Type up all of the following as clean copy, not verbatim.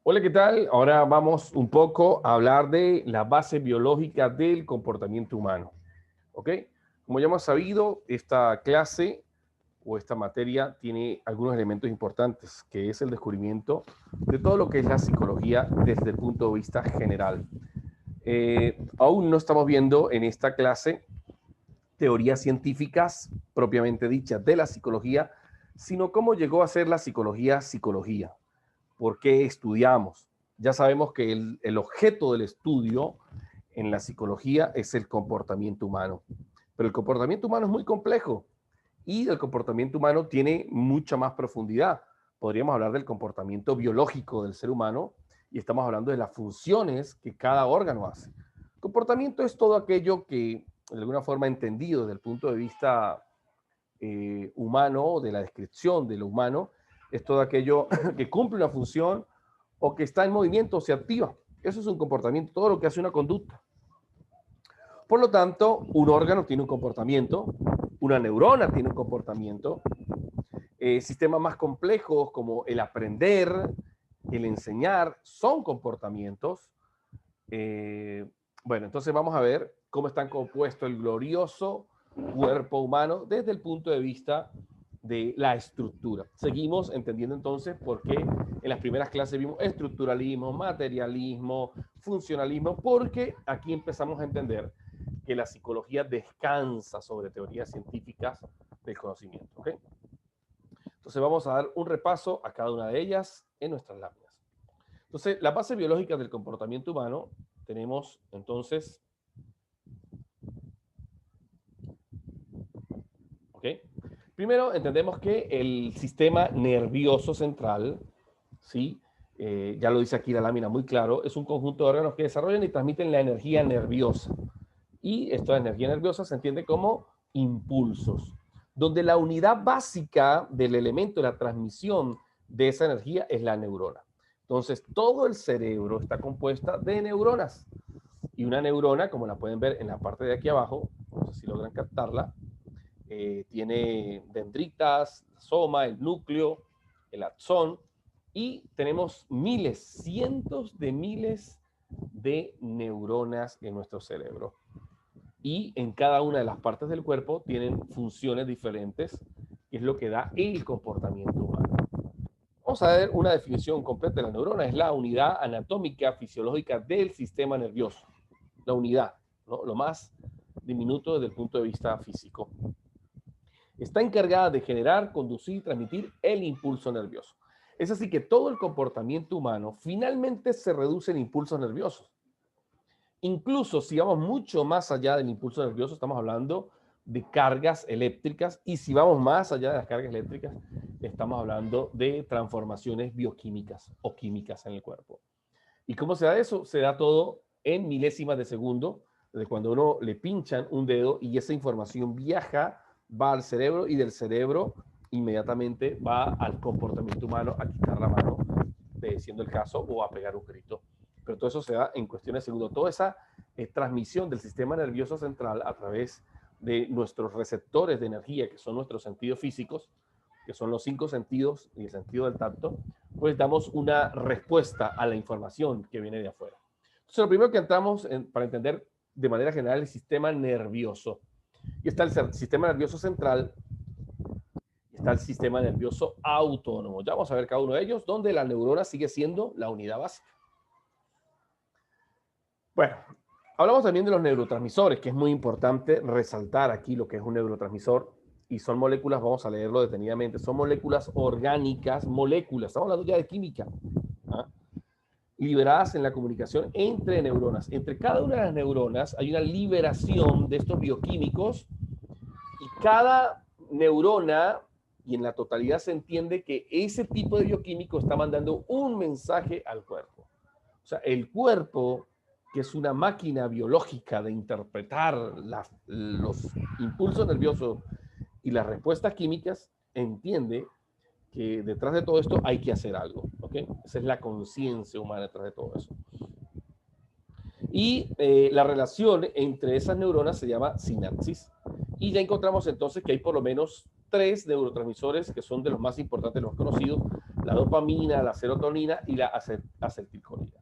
Hola, ¿qué tal? Ahora vamos un poco a hablar de la base biológica del comportamiento humano. ¿Ok? Como ya hemos sabido, esta clase o esta materia tiene algunos elementos importantes, que es el descubrimiento de todo lo que es la psicología desde el punto de vista general. Aún no estamos viendo en esta clase teorías científicas propiamente dichas de la psicología, sino cómo llegó a ser la psicología psicología. ¿Por qué estudiamos? Ya sabemos que el objeto del estudio en la psicología es el comportamiento humano, pero el comportamiento humano es muy complejo y el comportamiento humano tiene mucha más profundidad. Podríamos hablar del comportamiento biológico del ser humano y estamos hablando de las funciones que cada órgano hace. Comportamiento es todo aquello que, de alguna forma entendido desde el punto de vista humano, de la descripción de lo humano, es todo aquello que cumple una función o que está en movimiento o se activa. Eso es un comportamiento, todo lo que hace una conducta. Por lo tanto, un órgano tiene un comportamiento, una neurona tiene un comportamiento, sistemas más complejos como el aprender, el enseñar, son comportamientos. Bueno, entonces vamos a ver cómo está compuesto el glorioso cuerpo humano desde el punto de vista de la estructura. Seguimos entendiendo entonces por qué en las primeras clases vimos estructuralismo, materialismo, funcionalismo, porque aquí empezamos a entender que la psicología descansa sobre teorías científicas del conocimiento. ¿Okay? Entonces vamos a dar un repaso a cada una de ellas en nuestras láminas. Entonces, la base biológica del comportamiento humano tenemos entonces, ¿ok? Primero entendemos que el sistema nervioso central, ¿sí? Ya lo dice aquí la lámina muy claro, es un conjunto de órganos que desarrollan y transmiten la energía nerviosa. Y esta energía nerviosa se entiende como impulsos, donde la unidad básica del elemento de la transmisión de esa energía es la neurona. Entonces, todo el cerebro está compuesta de neuronas. Y una neurona, como la pueden ver en la parte de aquí abajo, no sé si logran captarla, tiene dendritas, soma, el núcleo, el axón, y tenemos miles, cientos de miles de neuronas en nuestro cerebro. Y en cada una de las partes del cuerpo tienen funciones diferentes, que es lo que da el comportamiento humano. Vamos a ver una definición completa de la neurona. Es la unidad anatómica fisiológica del sistema nervioso. La unidad, ¿no? Lo más diminuto desde el punto de vista físico. Está encargada de generar, conducir y transmitir el impulso nervioso. Es así que todo el comportamiento humano finalmente se reduce en impulsos nerviosos. Incluso si vamos mucho más allá del impulso nervioso, estamos hablando de cargas eléctricas, y si vamos más allá de las cargas eléctricas, estamos hablando de transformaciones bioquímicas o químicas en el cuerpo. ¿Y cómo se da eso? Se da todo en milésimas de segundo, de cuando uno le pinchan un dedo y esa información viaja, va al cerebro y del cerebro inmediatamente va al comportamiento humano a quitar la mano, siendo el caso, o a pegar un grito. Pero todo eso se da en cuestiones de segundos. Toda esa transmisión del sistema nervioso central a través de nuestros receptores de energía, que son nuestros sentidos físicos, que son los 5 sentidos y el sentido del tacto, pues damos una respuesta a la información que viene de afuera. Entonces, lo primero que entramos para entender de manera general el sistema nervioso. Y está el sistema nervioso central, y está el sistema nervioso autónomo. Ya vamos a ver cada uno de ellos, donde la neurona sigue siendo la unidad básica. Bueno, hablamos también de los neurotransmisores, que es muy importante resaltar aquí lo que es un neurotransmisor. Y son moléculas, vamos a leerlo detenidamente, son moléculas orgánicas, moléculas, estamos hablando ya de química, ¿ah? Liberadas en la comunicación entre neuronas. Entre cada una de las neuronas hay una liberación de estos bioquímicos, y cada neurona, y en la totalidad se entiende que ese tipo de bioquímico está mandando un mensaje al cuerpo. O sea, el cuerpo, que es una máquina biológica de interpretar los impulsos nerviosos y las respuestas químicas, entiende que detrás de todo esto hay que hacer algo. ¿Okay? Esa es la conciencia humana detrás de todo eso. Y la relación entre esas neuronas se llama sinapsis. Y ya encontramos entonces que hay por lo menos 3 neurotransmisores que son de los más importantes, los más conocidos, la dopamina, la serotonina y la acetilcolina.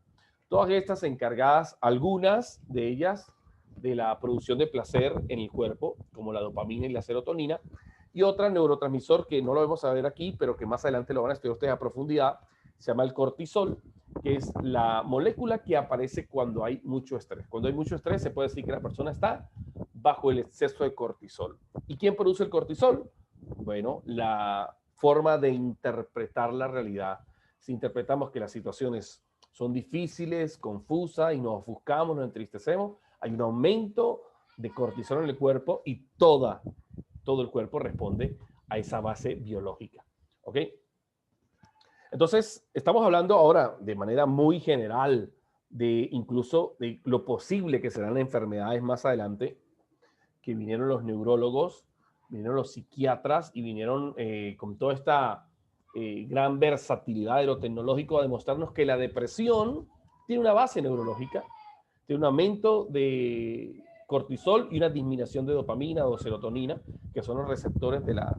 Todas estas encargadas, algunas de ellas, de la producción de placer en el cuerpo, como la dopamina y la serotonina, y otra neurotransmisor que no lo vamos a ver aquí, pero que más adelante lo van a estudiar ustedes a profundidad, se llama el cortisol, que es la molécula que aparece cuando hay mucho estrés. Cuando hay mucho estrés se puede decir que la persona está bajo el exceso de cortisol. ¿Y quién produce el cortisol? Bueno, la forma de interpretar la realidad. Si interpretamos que las situaciones son difíciles, confusas y nos ofuscamos, nos entristecemos, hay un aumento de cortisol en el cuerpo y todo el cuerpo responde a esa base biológica. ¿Ok? Entonces, estamos hablando ahora de manera muy general de incluso de lo posible que serán enfermedades más adelante, que vinieron los neurólogos, vinieron los psiquiatras y vinieron con toda esta gran versatilidad de lo tecnológico a demostrarnos que la depresión tiene una base neurológica, tiene un aumento de cortisol y una disminución de dopamina o serotonina, que son los receptores de la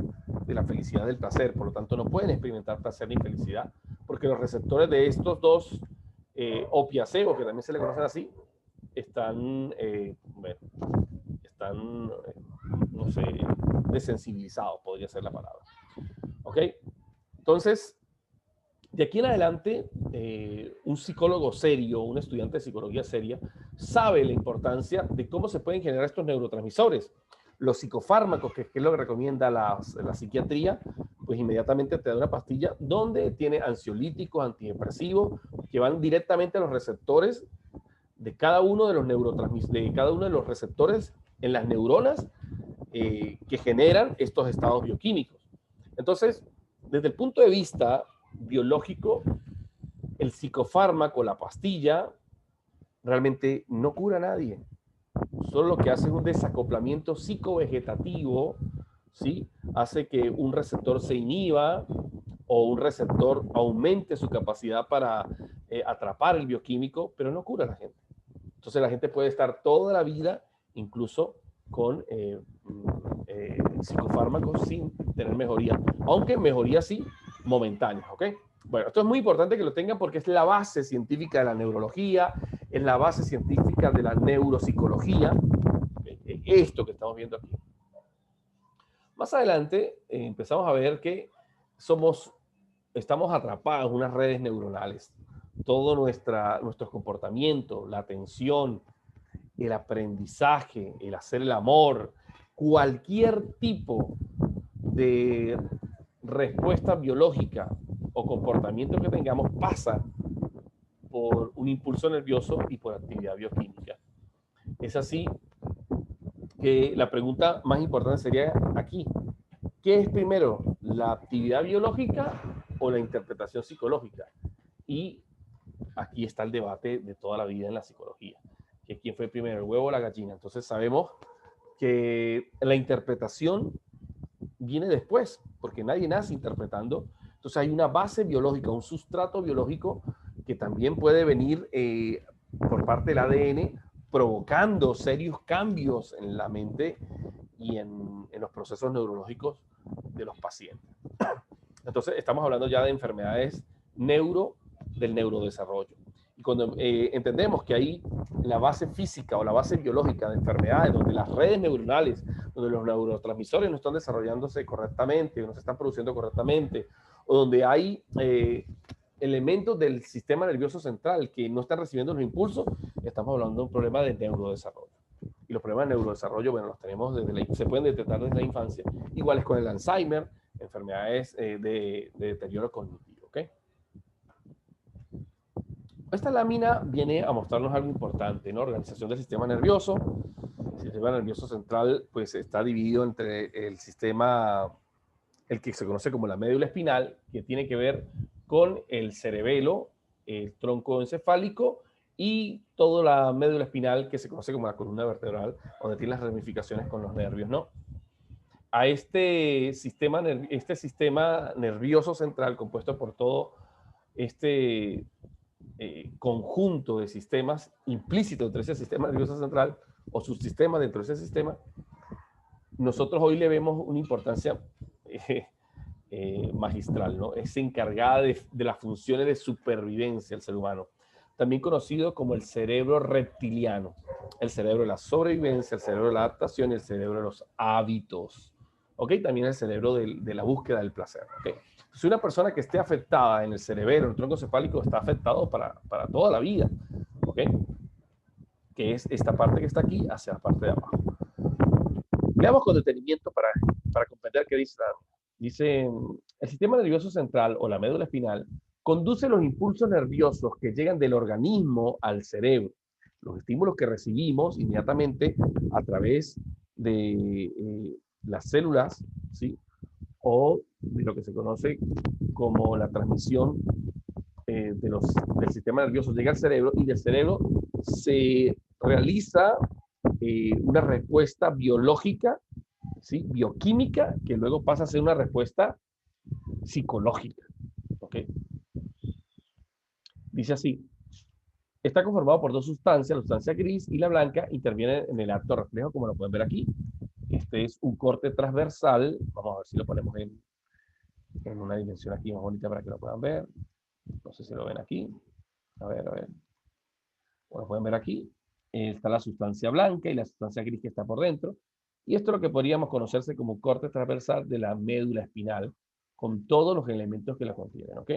felicidad, del placer. Por lo tanto, no pueden experimentar placer ni felicidad, porque los receptores de estos dos opiáceos, que también se le conocen así, están, bueno, están, no sé, desensibilizados, podría ser la palabra. ¿Ok? Entonces, de aquí en adelante, un psicólogo serio, un estudiante de psicología seria, sabe la importancia de cómo se pueden generar estos neurotransmisores. Los psicofármacos, que es lo que recomienda la psiquiatría, pues inmediatamente te da una pastilla donde tiene ansiolíticos, antidepresivos, que van directamente a los receptores de cada uno de los neurotransmisores, de cada uno de los receptores en las neuronas que generan estos estados bioquímicos. Entonces, desde el punto de vista biológico, el psicofármaco, la pastilla, realmente no cura a nadie. Solo lo que hace es un desacoplamiento psicovegetativo, ¿sí? Hace que un receptor se inhiba o un receptor aumente su capacidad para atrapar el bioquímico, pero no cura a la gente. Entonces la gente puede estar toda la vida, incluso con psicofármacos sin tener mejoría, aunque mejoría sí momentánea, ¿ok? Bueno, esto es muy importante que lo tengan porque es la base científica de la neurología, es la base científica de la neuropsicología, esto que estamos viendo aquí. Más adelante empezamos a ver que estamos atrapados en unas redes neuronales. Todo nuestro comportamiento, la atención, el aprendizaje, el hacer el amor, cualquier tipo de respuesta biológica o comportamiento que tengamos pasa por un impulso nervioso y por actividad bioquímica. Es así que la pregunta más importante sería aquí: ¿qué es primero, la actividad biológica o la interpretación psicológica? Y aquí está el debate de toda la vida en la psicología, que quién fue primero, el huevo o la gallina. Entonces sabemos que la interpretación viene después, porque nadie nace interpretando. Entonces hay una base biológica, un sustrato biológico que también puede venir por parte del ADN, provocando serios cambios en la mente y en los procesos neurológicos de los pacientes. Entonces estamos hablando ya de enfermedades del neurodesarrollo. Y cuando entendemos que hay la base física o la base biológica de enfermedades, donde las redes neuronales, donde los neurotransmisores no están desarrollándose correctamente, no se están produciendo correctamente, o donde hay elementos del sistema nervioso central que no están recibiendo los impulsos, estamos hablando de un problema de neurodesarrollo. Y los problemas de neurodesarrollo, bueno, los tenemos se pueden detectar desde la infancia, iguales con el Alzheimer, enfermedades de deterioro cognitivo, ¿ok? Esta lámina viene a mostrarnos algo importante, ¿no? Organización del sistema nervioso. El sistema nervioso central, pues, está dividido entre el sistema, el que se conoce como la médula espinal, que tiene que ver con el cerebelo, el tronco encefálico y toda la médula espinal, que se conoce como la columna vertebral, donde tiene las ramificaciones con los nervios, ¿no? A este sistema nervioso central, compuesto por todo este conjunto de sistemas implícitos dentro de ese sistema nervioso central o subsistemas dentro de ese sistema, nosotros hoy le vemos una importancia magistral, ¿no? Es encargada de las funciones de supervivencia del ser humano, también conocido como el cerebro reptiliano, el cerebro de la sobrevivencia, el cerebro de la adaptación y el cerebro de los hábitos, ¿ok? También el cerebro de la búsqueda del placer, ¿ok? Si una persona que esté afectada en el cerebro, el tronco cefálico está afectado para toda la vida, ¿ok? Que es esta parte que está aquí hacia la parte de abajo. Veamos con detenimiento para comprender qué dice. Dice, el sistema nervioso central o la médula espinal conduce los impulsos nerviosos que llegan del organismo al cerebro. Los estímulos que recibimos inmediatamente a través de las células, ¿sí? O de lo que se conoce como la transmisión del sistema nervioso llega al cerebro y del cerebro se realiza una respuesta biológica, ¿sí? Bioquímica, que luego pasa a ser una respuesta psicológica. ¿Okay? Dice así, está conformado por dos sustancias, la sustancia gris y la blanca, intervienen en el acto reflejo, como lo pueden ver aquí. Este es un corte transversal, vamos a ver si lo ponemos en una dimensión aquí más bonita para que lo puedan ver. No sé si lo ven aquí. A ver, a ver. Bueno, pueden ver aquí. Está la sustancia blanca y la sustancia gris que está por dentro. Y esto es lo que podríamos conocerse como corte transversal de la médula espinal, con todos los elementos que la contienen, ¿ok?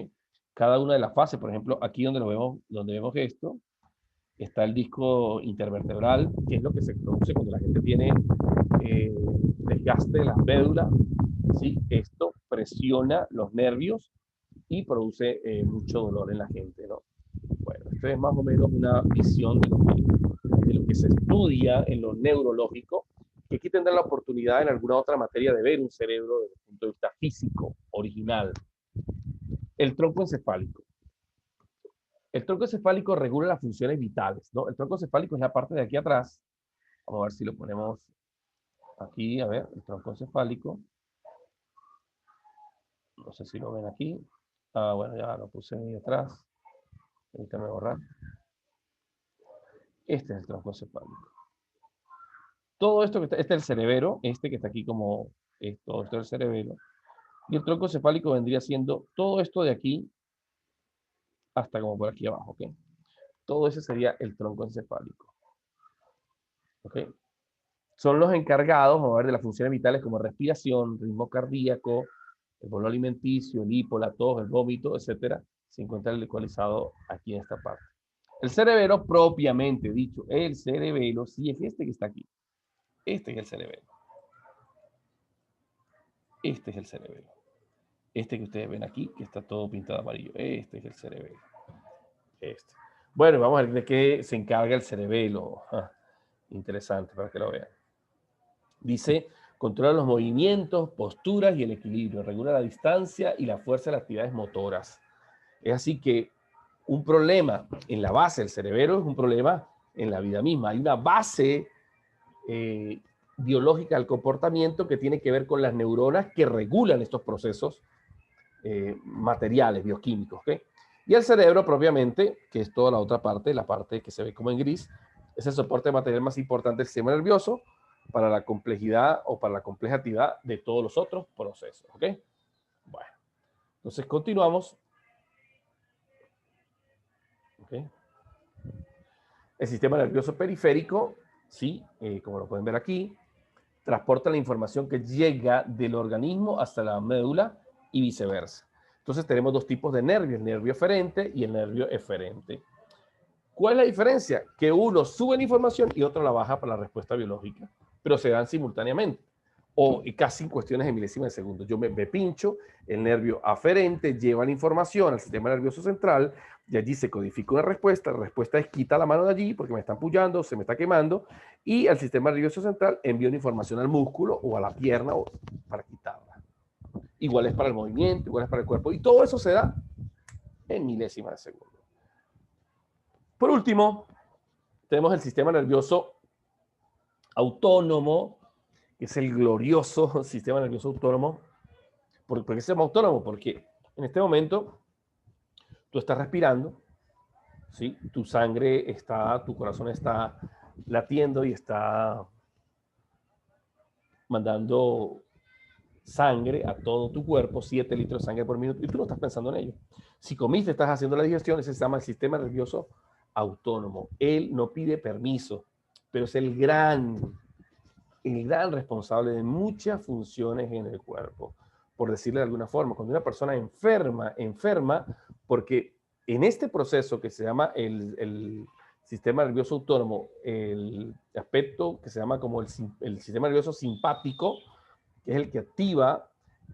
Cada una de las fases, por ejemplo, aquí donde vemos esto, está el disco intervertebral, que es lo que se produce cuando la gente tiene desgaste de las médulas, ¿sí? Esto presiona los nervios y produce mucho dolor en la gente, ¿no? Bueno, esto es más o menos una visión de lo que se estudia en lo neurológico, que aquí tendrán la oportunidad en alguna otra materia de ver un cerebro desde el punto de vista físico, original. El tronco encefálico. El tronco encefálico regula las funciones vitales, ¿no? El tronco encefálico es la parte de aquí atrás. Vamos a ver si lo ponemos aquí, a ver, el tronco encefálico. No sé si lo ven aquí. Ah, bueno, ya lo puse ahí atrás. Permítanme borrar. Este es el tronco encefálico. Todo esto que está, este es el cerebelo, este que está aquí como todo esto es el cerebelo. Y el tronco encefálico vendría siendo todo esto de aquí hasta como por aquí abajo, ¿ok? Todo ese sería el tronco encefálico, ¿ok? Son los encargados, vamos a ver, de las funciones vitales como respiración, ritmo cardíaco, el bolo alimenticio, el hipo, la tos, el vómito, etcétera. Se encuentra localizado aquí en esta parte. El cerebelo propiamente dicho, el cerebelo, sí es este que está aquí. Este es el cerebelo. Este es el cerebelo. Este que ustedes ven aquí, que está todo pintado amarillo. Este es el cerebelo. Este. Bueno, vamos a ver de qué se encarga el cerebelo. Interesante para que lo vean. Dice, controla los movimientos, posturas y el equilibrio, regula la distancia y la fuerza de las actividades motoras. Es así que un problema en la base del cerebro es un problema en la vida misma. Hay una base biológica del comportamiento que tiene que ver con las neuronas que regulan estos procesos materiales, bioquímicos. ¿Okay? Y el cerebro propiamente, que es toda la otra parte, la parte que se ve como en gris, es el soporte material más importante del sistema nervioso para la complejidad o para la compleja actividad de todos los otros procesos. ¿Ok? Bueno, entonces continuamos. ¿Ok? El sistema nervioso periférico, ¿sí? Como lo pueden ver aquí, transporta la información que llega del organismo hasta la médula y viceversa. Entonces tenemos dos tipos de nervios, el nervio eferente y el nervio eferente. ¿Cuál es la diferencia? Que uno sube la información y otro la baja para la respuesta biológica, pero se dan simultáneamente o casi en cuestiones de milésimas de segundo. Yo me pincho, el nervio aferente lleva la información al sistema nervioso central y allí se codifica una respuesta. La respuesta es quita la mano de allí porque me están pullando, se me está quemando y el sistema nervioso central envía una información al músculo o a la pierna para quitarla. Igual es para el movimiento, igual es para el cuerpo y todo eso se da en milésimas de segundo. Por último, tenemos el sistema nervioso autónomo, que es el glorioso sistema nervioso autónomo. ¿Por qué se llama autónomo? Porque en este momento tú estás respirando, ¿sí? Tu sangre está, tu corazón está latiendo y está mandando sangre a todo tu cuerpo, 7 litros de sangre por minuto, y tú no estás pensando en ello. Si comiste, estás haciendo la digestión, ese se llama el sistema nervioso autónomo. Él no pide permiso, pero es el gran responsable de muchas funciones en el cuerpo, por decirle de alguna forma. Cuando una persona enferma, porque en este proceso que se llama el sistema nervioso autónomo, el aspecto que se llama como el sistema nervioso simpático, que es el que activa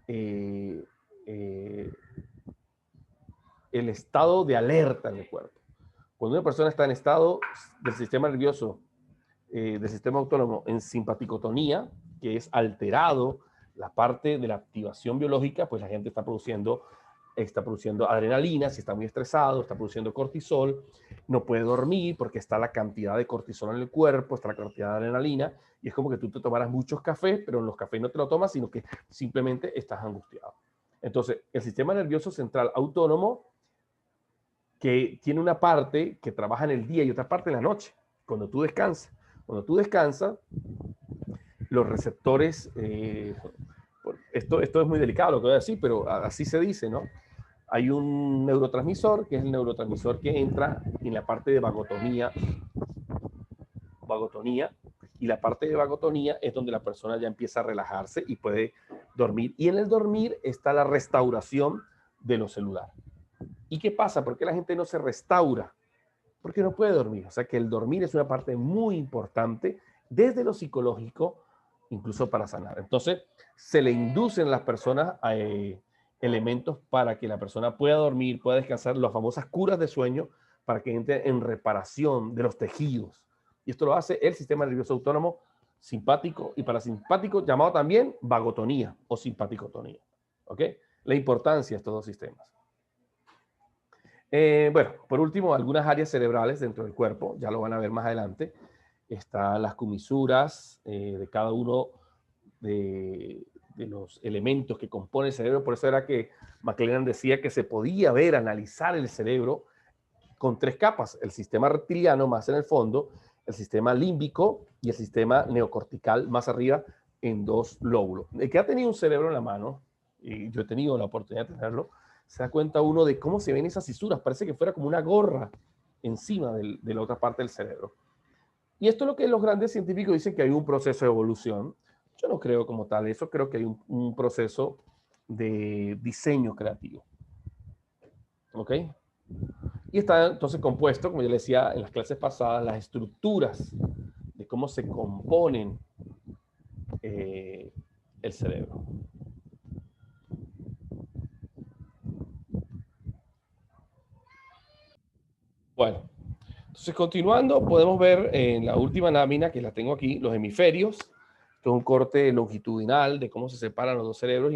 el estado de alerta en el cuerpo. Cuando una persona está en estado del sistema nervioso, del sistema autónomo en simpaticotonía, que es alterado la parte de la activación biológica, pues la gente está produciendo adrenalina, si está muy estresado, está produciendo cortisol, no puede dormir porque está la cantidad de cortisol en el cuerpo, está la cantidad de adrenalina, y es como que tú te tomaras muchos cafés, pero en los cafés no te lo tomas, sino que simplemente estás angustiado. Entonces, el sistema nervioso central autónomo, que tiene una parte que trabaja en el día y otra parte en la noche, cuando tú descansas. Cuando tú descansas, los receptores, esto es muy delicado lo que voy a decir, pero así se dice, ¿no? Hay un neurotransmisor, que es el neurotransmisor que entra en la parte de vagotonía, y la parte de vagotonía es donde la persona ya empieza a relajarse y puede dormir. Y en el dormir está la restauración de lo celular. ¿Y qué pasa? ¿Por qué la gente no se restaura? Porque no puede dormir. O sea que el dormir es una parte muy importante desde lo psicológico, incluso para sanar. Entonces, se le inducen a las personas a elementos para que la persona pueda dormir, pueda descansar, las famosas curas de sueño, para que entre en reparación de los tejidos. Y esto lo hace el sistema nervioso autónomo simpático y parasimpático, llamado también vagotonía o simpaticotonía. ¿Ok? La importancia de estos dos sistemas. Bueno, por último, algunas áreas cerebrales dentro del cuerpo, ya lo van a ver más adelante. Están las comisuras de cada uno de los elementos que compone el cerebro. Por eso era que McLennan decía que se podía ver, analizar el cerebro con 3 capas. El sistema reptiliano más en el fondo, el sistema límbico y el sistema neocortical más arriba en 2 lóbulos. El que ha tenido un cerebro en la mano, y yo he tenido la oportunidad de tenerlo, se da cuenta uno de cómo se ven esas fisuras. Parece que fuera como una gorra encima de la otra parte del cerebro. Y esto es lo que los grandes científicos dicen, que hay un proceso de evolución. Yo no creo como tal eso, creo que hay un proceso de diseño creativo. ¿Ok? Y está entonces compuesto, como yo le decía en las clases pasadas, las estructuras de cómo se componen el cerebro. Bueno, entonces continuando, podemos ver en la última lámina, que la tengo aquí, los hemisferios. Esto es un corte longitudinal de cómo se separan los dos cerebros,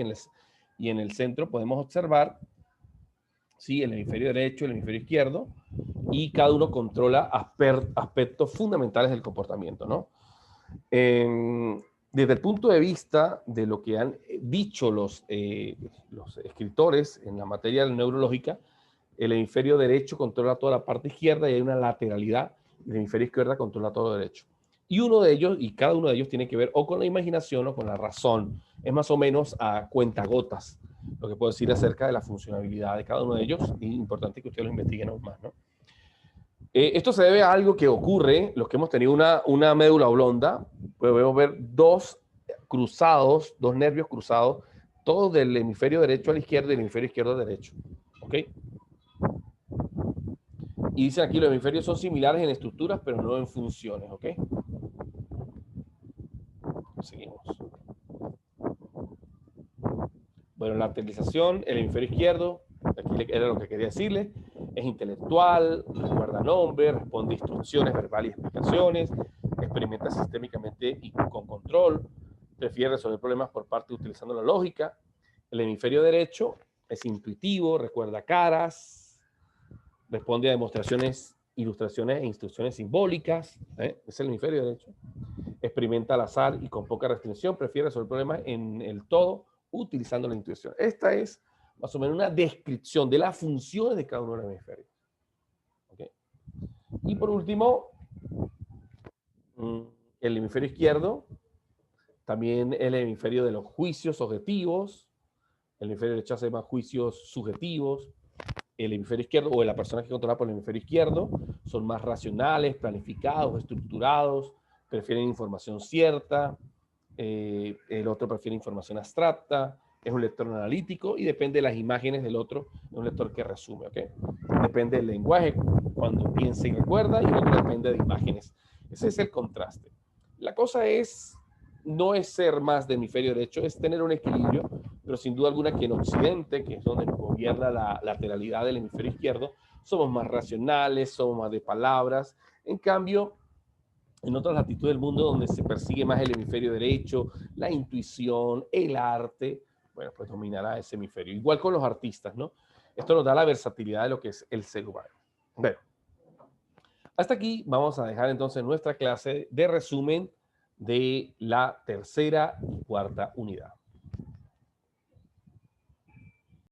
y en el centro podemos observar, ¿sí?, el hemisferio derecho, el hemisferio izquierdo, y cada uno controla aspectos fundamentales del comportamiento, ¿no? Desde el punto de vista de lo que han dicho los escritores en la materia neurológica, el hemisferio derecho controla toda la parte izquierda y hay una lateralidad. El hemisferio izquierdo controla todo derecho. Y uno de ellos, y cada uno de ellos tiene que ver o con la imaginación o con la razón. Es más o menos a cuentagotas lo que puedo decir acerca de la funcionalidad de cada uno de ellos. Y importante que ustedes lo investiguen aún más, ¿no? Esto se debe a algo que ocurre, los que hemos tenido una médula oblonga, podemos ver dos nervios cruzados, todos del hemisferio derecho a la izquierda y del hemisferio izquierdo al derecho. ¿Ok? Y dicen aquí los hemisferios son similares en estructuras, pero no en funciones. ¿Ok? Seguimos. Bueno, la lateralización, el hemisferio izquierdo, aquí era lo que quería decirle, es intelectual, recuerda nombres, responde a instrucciones verbales y explicaciones, experimenta sistémicamente y con control, prefiere resolver problemas por parte utilizando la lógica. El hemisferio derecho es intuitivo, recuerda caras, responde a demostraciones, ilustraciones e instrucciones simbólicas. Es el hemisferio derecho. Experimenta al azar y con poca restricción, prefiere resolver problemas en el todo utilizando la intuición. Esta es más o menos una descripción de las funciones de cada uno de los hemisferios. ¿Okay? Y por último, el hemisferio izquierdo También el hemisferio de los juicios objetivos. El hemisferio derecho hace más juicios subjetivos. El hemisferio izquierdo, o la persona que controla por el hemisferio izquierdo, son más racionales, planificados, estructurados, prefieren información cierta. El otro prefiere información abstracta, es un lector analítico y depende de las imágenes del otro, es un lector que resume, ¿ok? Depende del lenguaje cuando piensa y recuerda, y el otro depende de imágenes. Ese es el contraste. La cosa es, no es ser más de hemisferio derecho, es tener un equilibrio, pero sin duda alguna que en Occidente, que es donde nos gobierna la lateralidad del hemisferio izquierdo, somos más racionales, somos más de palabras. En cambio, en otras latitudes del mundo donde se persigue más el hemisferio derecho, la intuición, el arte, bueno, pues dominará ese hemisferio. Igual con los artistas, ¿no? Esto nos da la versatilidad de lo que es el ser humano. Bueno, hasta aquí vamos a dejar entonces nuestra clase de resumen de la tercera y cuarta unidad.